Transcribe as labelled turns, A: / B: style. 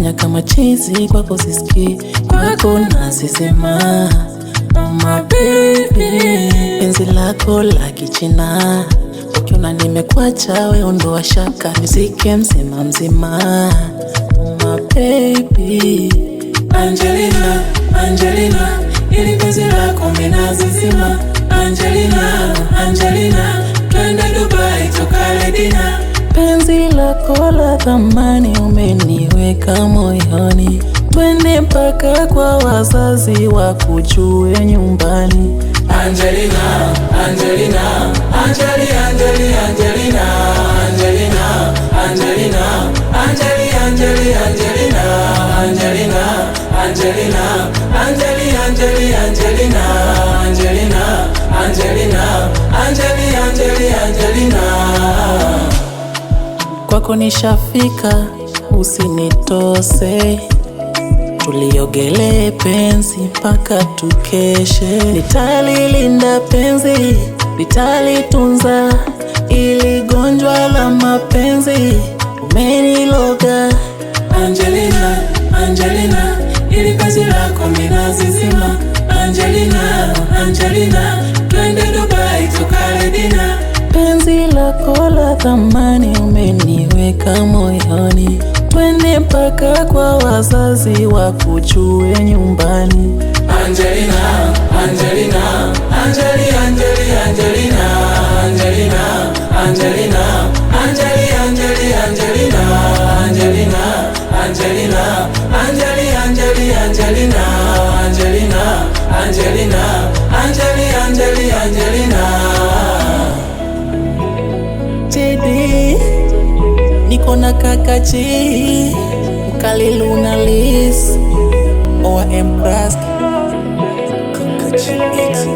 A: unanifanya kama chizi, kwako sisikii, kwako nasisema. Oh my baby, penzi lako la kichina, ukiona nimekuacha we ondoa shaka, nizike mzima mzima. Oh my baby, Angelina, Angelina, ili penzi lako minazizima. Angelina, Angelina, twende Dubai tukale dina. Penzi lako la thamani umeniweka moyoni, twende mpaka kwa wazazi wakujue nyumbani.
B: Angelina, Angelina, Angelina, Angelina, Angelina, Angelina, Angelina, Angelina, Angelina, Angelina, Angelina, Angelina, Angelina, Angelina, Angelina, Angelina, Angelina, Angelina.
A: Kwako nishafika, usinitose, tuliogelee penzi mpaka tukeshe. Nitalilinda penzi, nitalitunza, ili gonjwa la mapenzi umeniloga.
B: Angelina, Angelina, ili penzi lako minazizima. Angelina, Angelina, twende Dubai tukale dina.
A: Penzi lako la thamani umeniweka moyoni, twende mpaka kwa wazazi wakujue nyumbani.
B: Angelina, Angelina, Angelina, Angelina, Angelina, Angelina, Angelina, Angelina, Angelina, Angelina, Angelina, Angelina, Angelina, Angelina, Angelina, Angelina, Angelina, Angelina.
A: JD, niko na Kakachi, Mkali Lunalis, OM Brask, Kakachi X.